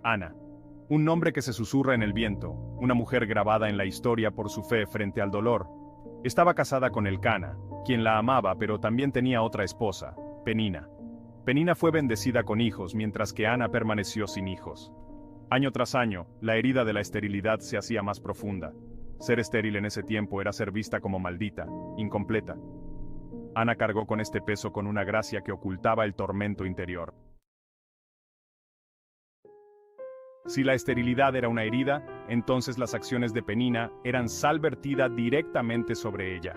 Ana. Un nombre que se susurra en el viento, una mujer grabada en la historia por su fe frente al dolor. Estaba casada con Elcana, quien la amaba, pero también tenía otra esposa, Penina. Penina fue bendecida con hijos, mientras que Ana permaneció sin hijos. Año tras año, la herida de la esterilidad se hacía más profunda. Ser estéril en ese tiempo era ser vista como maldita, incompleta. Ana cargó con este peso con una gracia que ocultaba el tormento interior. Si la esterilidad era una herida, entonces las acciones de Penina eran sal vertida directamente sobre ella.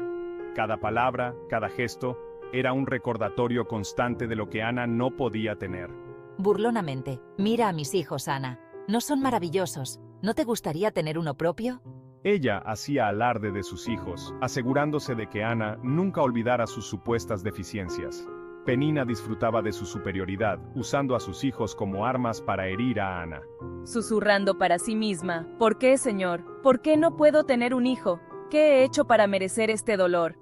Cada palabra, cada gesto, era un recordatorio constante de lo que Ana no podía tener. Burlonamente, mira a mis hijos, Ana. ¿No son maravillosos? ¿No te gustaría tener uno propio? Ella hacía alarde de sus hijos, asegurándose de que Ana nunca olvidara sus supuestas deficiencias. Penina disfrutaba de su superioridad, usando a sus hijos como armas para herir a Ana. Susurrando para sí misma, ¿por qué, Señor? ¿Por qué no puedo tener un hijo? ¿Qué he hecho para merecer este dolor?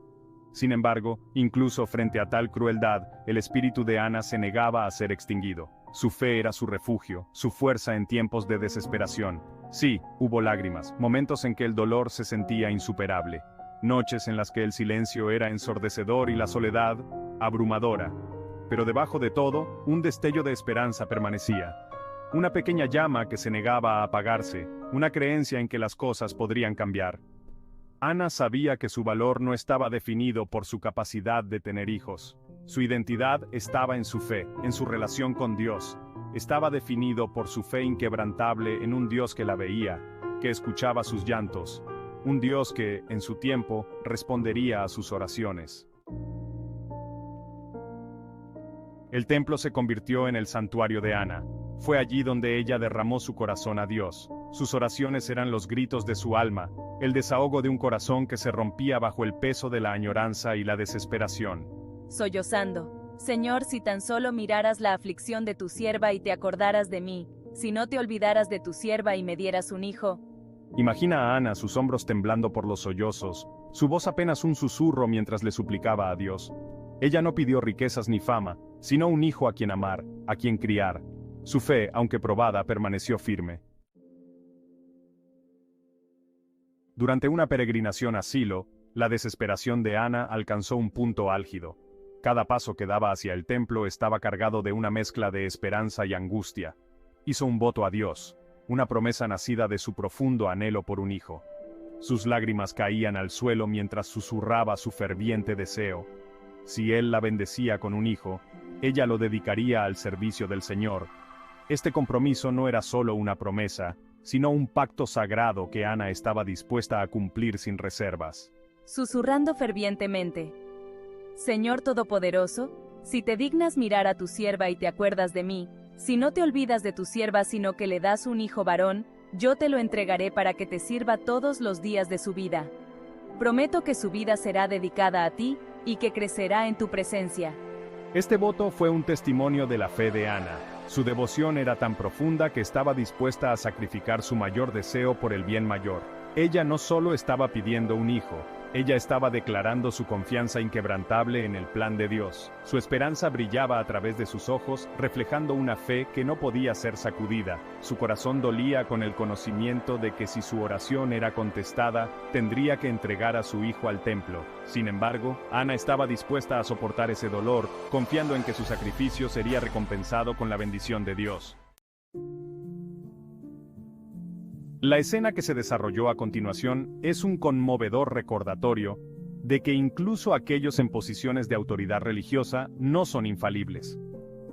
Sin embargo, incluso frente a tal crueldad, el espíritu de Ana se negaba a ser extinguido. Su fe era su refugio, su fuerza en tiempos de desesperación. Sí, hubo lágrimas, momentos en que el dolor se sentía insuperable. Noches en las que el silencio era ensordecedor y la soledad, abrumadora. Pero debajo de todo, un destello de esperanza permanecía. Una pequeña llama que se negaba a apagarse, una creencia en que las cosas podrían cambiar. Ana sabía que su valor no estaba definido por su capacidad de tener hijos. Su identidad estaba en su fe, en su relación con Dios. Estaba definido por su fe inquebrantable en un Dios que la veía, que escuchaba sus llantos. Un Dios que, en su tiempo, respondería a sus oraciones. El templo se convirtió en el santuario de Ana. Fue allí donde ella derramó su corazón a Dios. Sus oraciones eran los gritos de su alma, el desahogo de un corazón que se rompía bajo el peso de la añoranza y la desesperación. Sollozando, Señor, si tan solo miraras la aflicción de tu sierva y te acordaras de mí, si no te olvidaras de tu sierva y me dieras un hijo. Imagina a Ana, sus hombros temblando por los sollozos, su voz apenas un susurro mientras le suplicaba a Dios. Ella no pidió riquezas ni fama, sino un hijo a quien amar, a quien criar. Su fe, aunque probada, permaneció firme. Durante una peregrinación a Silo, la desesperación de Ana alcanzó un punto álgido. Cada paso que daba hacia el templo estaba cargado de una mezcla de esperanza y angustia. Hizo un voto a Dios, una promesa nacida de su profundo anhelo por un hijo. Sus lágrimas caían al suelo mientras susurraba su ferviente deseo. Si él la bendecía con un hijo, ella lo dedicaría al servicio del Señor. Este compromiso no era solo una promesa, sino un pacto sagrado que Ana estaba dispuesta a cumplir sin reservas. Susurrando fervientemente, Señor Todopoderoso, si te dignas mirar a tu sierva y te acuerdas de mí, si no te olvidas de tu sierva sino que le das un hijo varón, yo te lo entregaré para que te sirva todos los días de su vida. Prometo que su vida será dedicada a ti, y que crecerá en tu presencia. Este voto fue un testimonio de la fe de Ana. Su devoción era tan profunda que estaba dispuesta a sacrificar su mayor deseo por el bien mayor. Ella no solo estaba pidiendo un hijo, ella estaba declarando su confianza inquebrantable en el plan de Dios. Su esperanza brillaba a través de sus ojos, reflejando una fe que no podía ser sacudida. Su corazón dolía con el conocimiento de que si su oración era contestada, tendría que entregar a su hijo al templo. Sin embargo, Ana estaba dispuesta a soportar ese dolor, confiando en que su sacrificio sería recompensado con la bendición de Dios. La escena que se desarrolló a continuación es un conmovedor recordatorio de que incluso aquellos en posiciones de autoridad religiosa no son infalibles.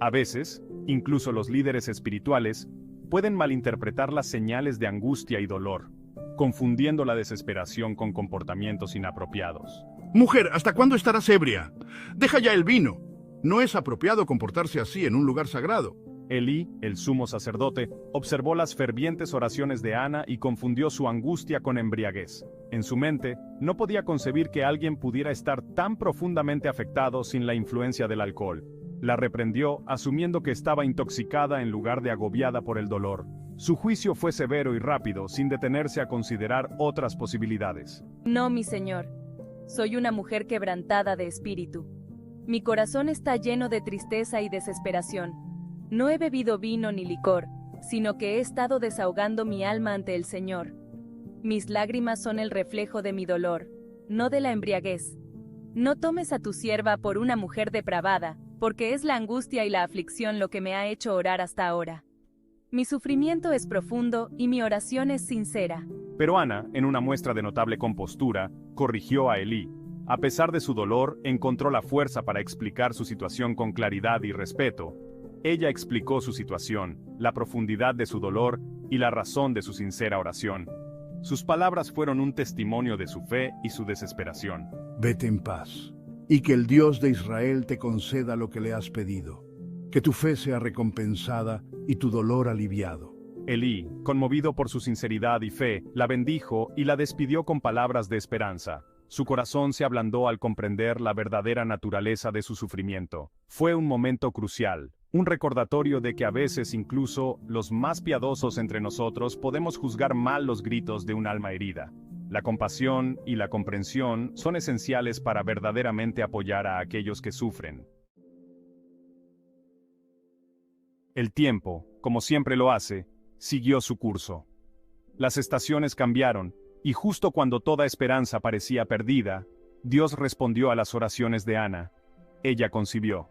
A veces, incluso los líderes espirituales pueden malinterpretar las señales de angustia y dolor, confundiendo la desesperación con comportamientos inapropiados. Mujer, ¿hasta cuándo estarás ebria? Deja ya el vino. No es apropiado comportarse así en un lugar sagrado. Elí, el sumo sacerdote, observó las fervientes oraciones de Ana y confundió su angustia con embriaguez. En su mente, no podía concebir que alguien pudiera estar tan profundamente afectado sin la influencia del alcohol. La reprendió, asumiendo que estaba intoxicada en lugar de agobiada por el dolor. Su juicio fue severo y rápido, sin detenerse a considerar otras posibilidades. No, mi señor. Soy una mujer quebrantada de espíritu. Mi corazón está lleno de tristeza y desesperación. No he bebido vino ni licor, sino que he estado desahogando mi alma ante el Señor. Mis lágrimas son el reflejo de mi dolor, no de la embriaguez. No tomes a tu sierva por una mujer depravada, porque es la angustia y la aflicción lo que me ha hecho orar hasta ahora. Mi sufrimiento es profundo y mi oración es sincera. Pero Ana, en una muestra de notable compostura, corrigió a Elí. A pesar de su dolor, encontró la fuerza para explicar su situación con claridad y respeto. Ella explicó su situación, la profundidad de su dolor y la razón de su sincera oración. Sus palabras fueron un testimonio de su fe y su desesperación. Vete en paz, y que el Dios de Israel te conceda lo que le has pedido. Que tu fe sea recompensada y tu dolor aliviado. Elí, conmovido por su sinceridad y fe, la bendijo y la despidió con palabras de esperanza. Su corazón se ablandó al comprender la verdadera naturaleza de su sufrimiento. Fue un momento crucial, un recordatorio de que a veces incluso los más piadosos entre nosotros podemos juzgar mal los gritos de un alma herida. La compasión y la comprensión son esenciales para verdaderamente apoyar a aquellos que sufren. El tiempo, como siempre lo hace, siguió su curso. Las estaciones cambiaron, y justo cuando toda esperanza parecía perdida, Dios respondió a las oraciones de Ana. Ella concibió.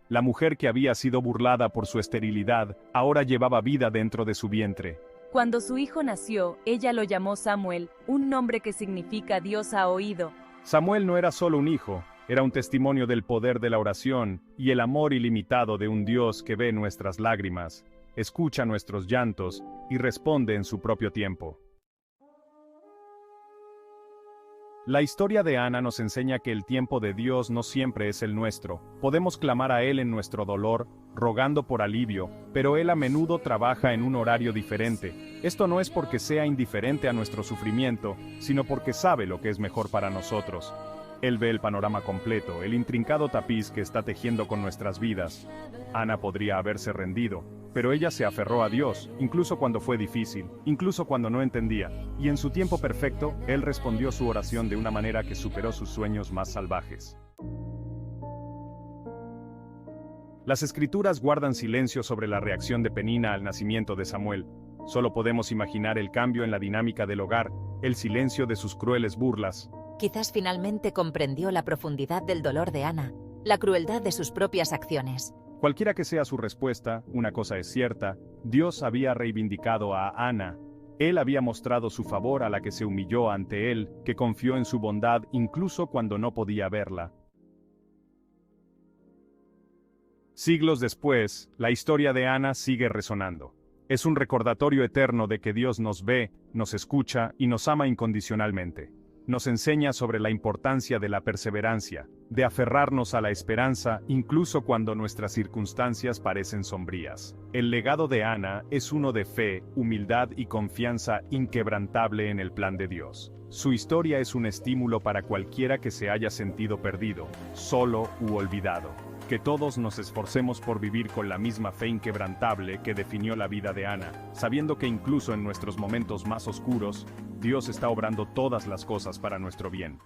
La mujer que había sido burlada por su esterilidad, ahora llevaba vida dentro de su vientre. Cuando su hijo nació, ella lo llamó Samuel, un nombre que significa Dios ha oído. Samuel no era solo un hijo, era un testimonio del poder de la oración y el amor ilimitado de un Dios que ve nuestras lágrimas, escucha nuestros llantos y responde en su propio tiempo. La historia de Ana nos enseña que el tiempo de Dios no siempre es el nuestro. Podemos clamar a Él en nuestro dolor, rogando por alivio, pero Él a menudo trabaja en un horario diferente. Esto no es porque sea indiferente a nuestro sufrimiento, sino porque sabe lo que es mejor para nosotros. Él ve el panorama completo, el intrincado tapiz que está tejiendo con nuestras vidas. Ana podría haberse rendido, pero ella se aferró a Dios, incluso cuando fue difícil, incluso cuando no entendía, y en su tiempo perfecto, Él respondió su oración de una manera que superó sus sueños más salvajes. Las Escrituras guardan silencio sobre la reacción de Penina al nacimiento de Samuel. Solo podemos imaginar el cambio en la dinámica del hogar, el silencio de sus crueles burlas. Quizás finalmente comprendió la profundidad del dolor de Ana, la crueldad de sus propias acciones. Cualquiera que sea su respuesta, una cosa es cierta, Dios había reivindicado a Ana. Él había mostrado su favor a la que se humilló ante él, que confió en su bondad incluso cuando no podía verla. Siglos después, la historia de Ana sigue resonando. Es un recordatorio eterno de que Dios nos ve, nos escucha y nos ama incondicionalmente. Nos enseña sobre la importancia de la perseverancia, de aferrarnos a la esperanza incluso cuando nuestras circunstancias parecen sombrías. El legado de Ana es uno de fe, humildad y confianza inquebrantable en el plan de Dios. Su historia es un estímulo para cualquiera que se haya sentido perdido, solo u olvidado. Que todos nos esforcemos por vivir con la misma fe inquebrantable que definió la vida de Ana, sabiendo que incluso en nuestros momentos más oscuros, Dios está obrando todas las cosas para nuestro bien.